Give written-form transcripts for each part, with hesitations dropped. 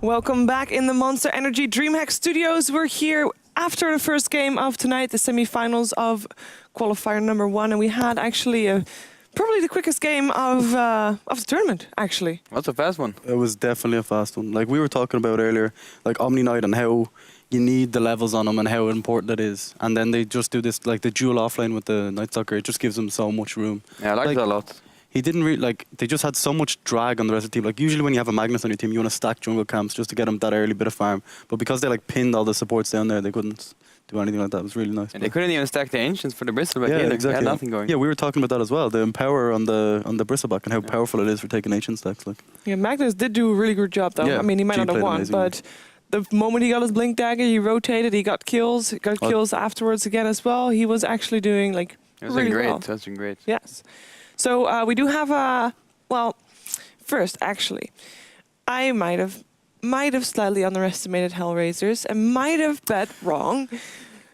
Welcome back in the Monster Energy Dreamhack studios. We're here after the first game of tonight, the semi-finals of Qualifier number 1, and we had actually probably the quickest game of the tournament, actually. That's a fast one. It was definitely a fast one. Like we were talking about earlier, like Omni Knight and how you need the levels on them and how important it is. And then they just do this, like the dual offlane with the Night Stalker, it just gives them so much room. Yeah, I like that a lot. He didn't really, like, they just had so much drag on the rest of the team. Like, usually when you have a Magnus on your team, you want to stack jungle camps just to get them that early bit of farm. But because they, like, pinned all the supports down there, they couldn't do anything like that. It was really nice. And they couldn't even stack the Ancients for the Bristleback either. Exactly. They had nothing going. Yeah, we were talking about that as well. The Empower on the Bristleback and how powerful it is for taking Ancient stacks. Like. Yeah, Magnus did do a really good job, though. Yeah, I mean, he might not have won, but the moment he got his Blink Dagger, he rotated, he got kills. He got kills afterwards again as well. He was actually doing, like, really great. well. That's been great. Yes. So we do have a... Well, first, actually, I might have slightly underestimated Hellraisers and might have bet wrong.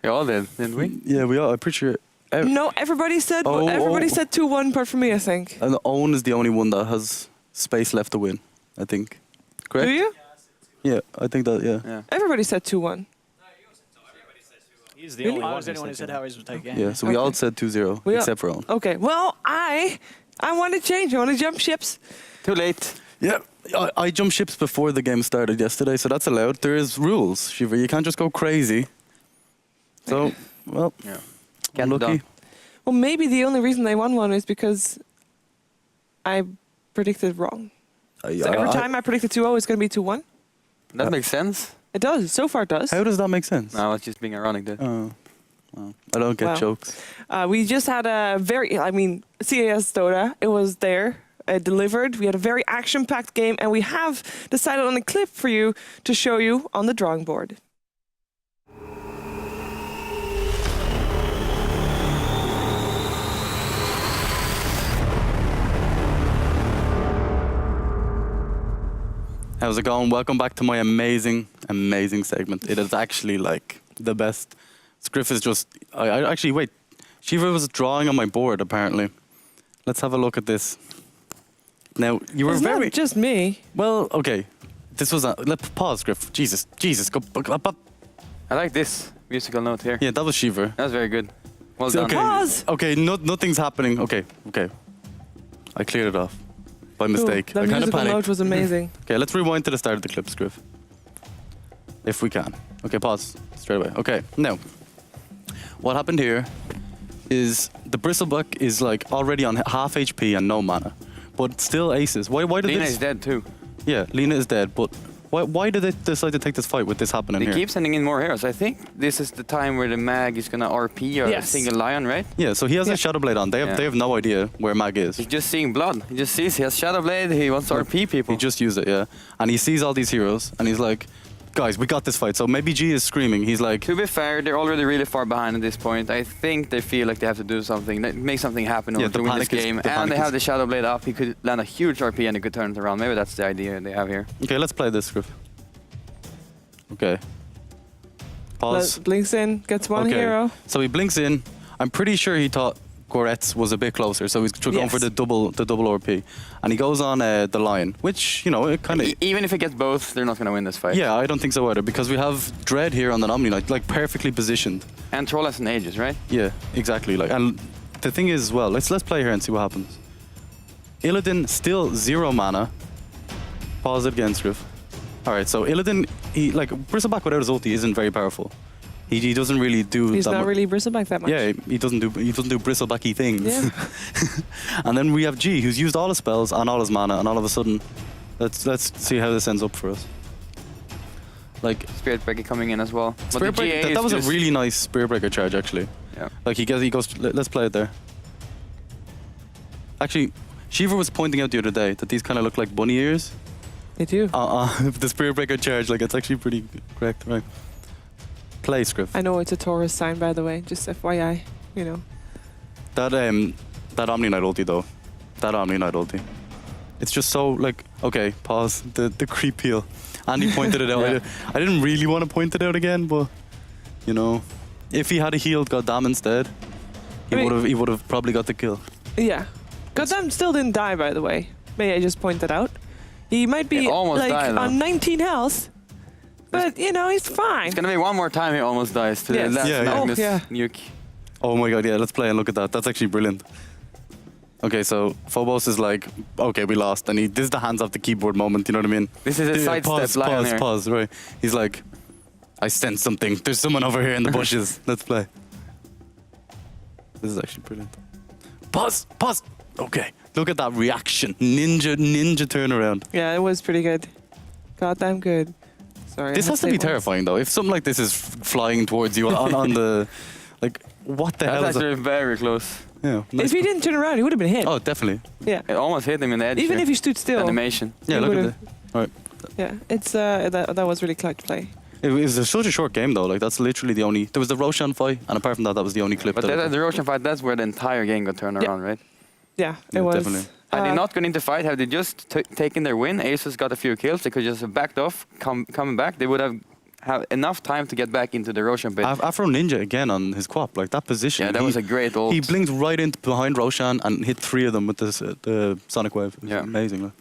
We all did, didn't we? Yeah, we are. I'm pretty sure. No, everybody said 2-1, apart from me, I think. And Owen is the only one that has space left to win, I think. Correct? Do you? Yeah, I think that, yeah. Everybody said 2-1. He's the only one who said Hellraisers would take game. Yeah, so we all said 2-0, except for Owen. Okay, well, I want to change. I want to jump ships. Too late. Yeah, I jumped ships before the game started yesterday, so that's allowed. There is rules, Shiva. You can't just go crazy. So, well, unlucky. Well, maybe the only reason they won one is because I predicted wrong. So every time I predicted 2-0, it's going to be 2-1. That makes sense. It does. So far, it does. How does that make sense? No, it's just being ironic, dude. Oh, well, I don't get jokes. We just had a CAS Dota. It was there. Delivered. We had a very action-packed game, and we have decided on a clip for you to show you on the drawing board. How's it going? Welcome back to my amazing segment. It is actually like the best. Scriff is just... actually, wait. Shiva was drawing on my board, apparently. Let's have a look at this. Now, you were it's not just me. Well, okay. This was let's pause, Griff. Jesus. Go up. I like this musical note here. Yeah, that was Shiva. That was very good. Well done. Okay. Pause! Okay, nothing's happening. Okay. I cleared it off. By mistake. That musical note was amazing. Okay, let's rewind to the start of the clip, Griff. If we can. Okay, pause. Straight away. Okay, now. What happened here is the Bristleback is like already on half HP and no mana. But still aces. Why did Lina is dead too. Yeah, Lina is dead, but why did they decide to take this fight with this happening here? They keep sending in more heroes. I think this is the time where the Mag is gonna RP or a single Lion, right? Yeah, so he has a Shadow Blade on. They have no idea where Mag is. He's just seeing blood. He just sees he has Shadow Blade, he wants to RP people. He just used it, yeah. And he sees all these heroes and he's like, guys, we got this fight. So maybe G is screaming. He's like... To be fair, they're already really far behind at this point. I think they feel like they have to do something, make something happen in order to win this game. And they have the Shadow Blade up. He could land a huge RP and he could turn it around. Maybe that's the idea they have here. Okay, let's play this, Griff. Okay. Pause. Blinks in, gets one hero. So he blinks in. I'm pretty sure he thought Goretz was a bit closer, so he's going for the double RP. And he goes on the Lion, which, you know, it kind of... Even if he gets both, they're not going to win this fight. Yeah, I don't think so either, because we have Dread here on the Omni Knight, like perfectly positioned. And Troll has an Aegis, right? Yeah, exactly. Like, and the thing is, well, let's play here and see what happens. Illidan still 0 mana. Pause it again, Scriff. Alright, so Illidan, Bristleback without his ulti isn't very powerful. He doesn't really do. He's not really Bristleback that much. Yeah, he doesn't do Bristlebacky things. Yeah. And then we have G, who's used all his spells and all his mana, and all of a sudden, let's see how this ends up for us. Like Spirit Breaker coming in as well. Spirit Breaker, that was a really nice Spirit Breaker charge, actually. Yeah. Like he goes, let's play it there. Actually, Shiva was pointing out the other day that these kind of look like bunny ears. They do. The Spirit Breaker charge, like it's actually pretty correct, right? Play, Scriff. I know it's a Taurus sign, by the way. Just FYI, you know. That Omni Knight ulti though, that Omni Knight ulti. It's just so like, okay, pause. The creep heal. Andy pointed it out. Yeah. I didn't really want to point it out again, but you know, if he had healed Goddamn instead, he would have probably got the kill. Yeah. Goddamn still didn't die, by the way. May I just point that out? He might be like died, on 19 health, but you know, he's fine. It's gonna be one more time he almost dies to Yes. the last Yeah, yeah. Magnus Oh, yeah. nuke. Oh my god, yeah, let's play and look at that. That's actually brilliant. Okay, so Phobos is like, okay, we lost, and this is the hands off the keyboard moment, you know what I mean? This is a sidestep lion here. Pause, right. He's like, I sense something. There's someone over here in the bushes. Let's play. This is actually brilliant. Pause. Okay, look at that reaction. Ninja turnaround. Yeah, it was pretty good. Goddamn good. Sorry. This has to be terrifying though. If something like this is flying towards you on the, like, what the hell That's is actually very close. Yeah. If he didn't turn around, he would have been hit. Oh, definitely. Yeah. It almost hit him in the edge. Even here. if he stood still. Animation. Yeah, He look at would've- that. All right. Yeah, it's that was really clutch play. It was such a short game though. Like that's literally the only. There was the Roshan fight, and apart from that, that was the only clip. But the Roshan fight, that's where the entire game got turned around, right? Yeah, Yeah, it was. definitely. Had they not gone into fight, had they just taken their win, Asus got a few kills, they could just have backed off, coming back, they would have enough time to get back into the Roshan pit. Afro Ninja again on his quap, like that position. Yeah, that was a great ult. He blinked right in behind Roshan and hit 3 of them with the Sonic Wave. It was amazing. Like.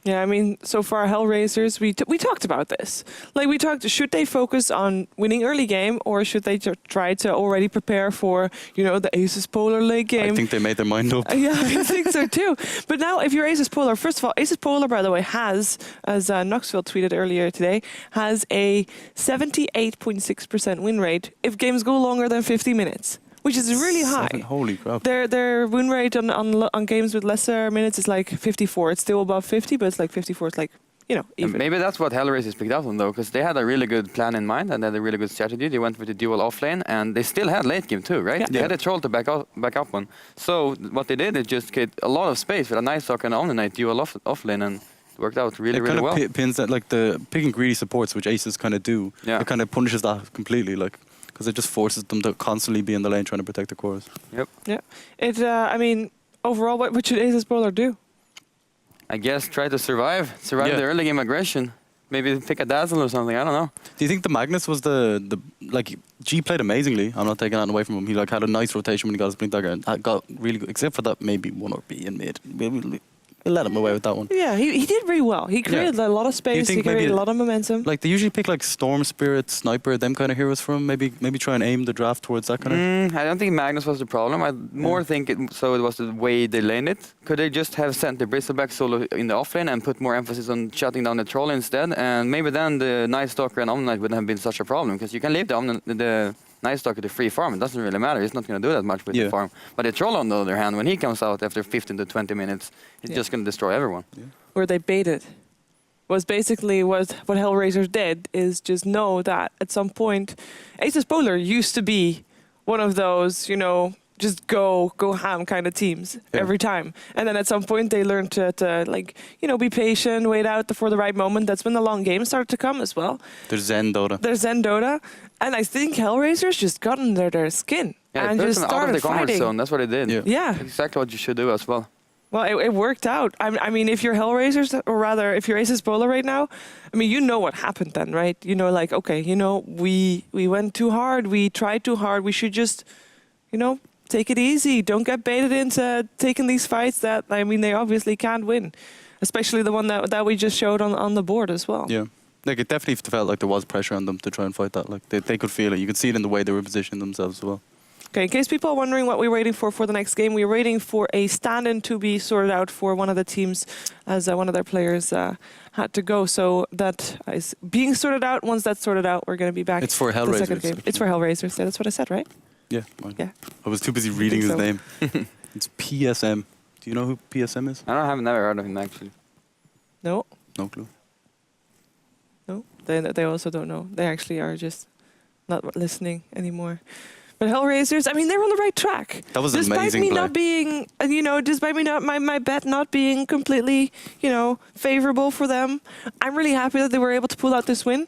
Yeah, I mean, so far Hellraisers, we talked about this. Like should they focus on winning early game, or should they try to already prepare for, you know, the Asus.Polar late game? I think they made their mind up. Yeah, I think so too. But now, if you're Asus.Polar, first of all, Asus.Polar, by the way, has, as Knoxville tweeted earlier today, has a 78.6% win rate if games go longer than 50 minutes, which is really high. Holy crap. Their win rate on games with lesser minutes is like 54. It's still above 50, but it's like 54. It's like, you know, even. Maybe that's what Hellraisers picked up on though, because they had a really good plan in mind and they had a really good strategy. They went with the dual offlane, and they still had late game too, right? Yeah. They had a troll to back up on. So what they did is just get a lot of space with a nice Talk and Omni Knight dual offlane, and it worked out really well. It kind of pins that, like the picking greedy supports, which Aces kind of do. Yeah. It kind of punishes that completely, like, because it just forces them to constantly be in the lane trying to protect the cores. Yep. Yeah. It. I mean, overall, what should Asus.Polar do? I guess try to survive the early game aggression. Maybe pick a dazzle or something. I don't know. Do you think the Magnus was the like G played amazingly? I'm not taking that away from him. He like had a nice rotation when he got his blink dagger and got really good. Except for that maybe 1 or B in mid. We let him away with that one. Yeah, he did really well. He created a lot of space. He created a lot of momentum. Like they usually pick like Storm Spirit, Sniper, them kind of heroes from. Maybe try and aim the draft towards that kind of. I don't think Magnus was the problem. I more think it was the way they laned it. Could they just have sent the Bristleback solo in the offlane and put more emphasis on shutting down the troll instead? And maybe then the Night Stalker and Omni Knight wouldn't have been such a problem, because you can leave the Night Stalker to free farm. It doesn't really matter. He's not going to do that much with the farm. But the troll, on the other hand, when he comes out after 15 to 20 minutes, he's just going to destroy everyone. Yeah. Where they baited was basically what Hellraisers did, is just know that at some point Asus.Polar used to be one of those, you know, just go ham kind of teams every time. And then at some point they learned to like, you know, be patient, wait out for the right moment. That's when the long games started to come as well. There's Zen Dota. And I think Hellraisers just got under their skin and just started out of the comfort fighting. zone. That's what they did. Yeah. Exactly what you should do as well. Well, it worked out. I mean, if you're Hellraisers, or rather, if you're Asus.Polar right now, I mean, you know what happened then, right? You know, like, okay, you know, we went too hard, we tried too hard, we should just, you know, take it easy. Don't get baited into taking these fights that, I mean, they obviously can't win, especially the one that we just showed on the board as well. Yeah. Like it definitely felt like there was pressure on them to try and fight that. Like they could feel it. You could see it in the way they were positioning themselves as well. Okay, in case people are wondering what we're waiting for the next game, we're waiting for a stand-in to be sorted out for one of the teams, as one of their players had to go. So that is being sorted out. Once that's sorted out, we're going to be back. It's for the second Hellraisers. game. It's for Hellraisers. Yeah, that's what I said, right? Yeah. Yeah. I was too busy reading his so. name. It's PSM. Do you know who PSM is? I have never heard of him actually. No. No clue. No. They also don't know. They actually are just not listening anymore. But Hellraisers, I mean, they're on the right track. That was an despite amazing me play. not being, despite me not my bet not being completely, favorable for them, I'm really happy that they were able to pull out this win.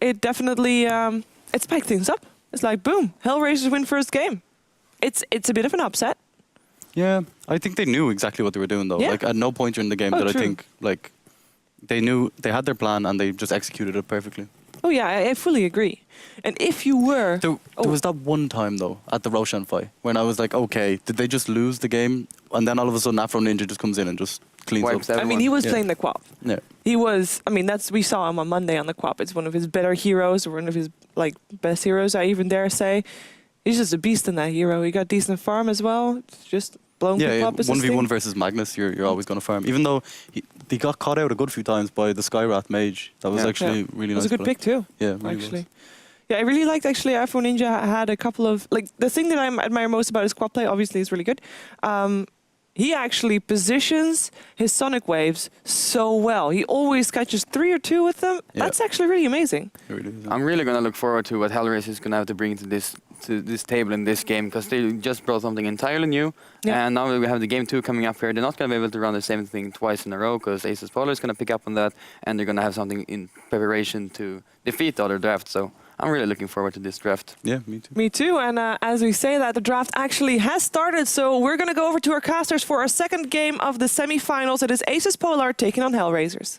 It definitely it spiked things up. It's like boom, Hellraisers win first game. It's a bit of an upset. Yeah, I think they knew exactly what they were doing though. Yeah. Like at no point during the game Oh, did true. I think like they knew they had their plan and they just executed it perfectly. Oh yeah, I fully agree. And if you were, There was that one time though at the Roshan fight when I was like, okay, did they just lose the game? And then all of a sudden Afro Ninja just comes in and just cleans Wipes up. everyone. I mean, he was Yeah. playing the Quap. Yeah. He was. I mean, we saw him on Monday on the Quap. It's one of his better heroes, or one of his best heroes. I even dare say, he's just a beast in that hero. He got decent farm as well. It's just blowing people Yeah, up. Is his 1v1 thing. versus Magnus, you're always going to farm. Even though he got caught out a good few times by the Skywrath mage. That was Yeah. actually really It was nice. a good play. pick too. Yeah, really actually. Yeah, I really liked actually Afro Ninja had a couple of the thing that I admire most about his quad play obviously is really good. He actually positions his sonic waves so well. He always catches 3 or 2 with them. Yeah. That's actually really amazing. It really is. I'm really gonna look forward to what Hellraisers is gonna have to bring to this table in this game because they just brought something entirely new. Yeah. And now we have the game 2 coming up here. They're not gonna be able to run the same thing twice in a row because Asus.Polar is gonna pick up on that, and they're gonna have something in preparation to defeat the other draft. So I'm really looking forward to this draft. Yeah, me too. Me too. And as we say that, the draft actually has started. So we're going to go over to our casters for our second game of the semifinals. It is Asus.Polar taking on Hellraisers.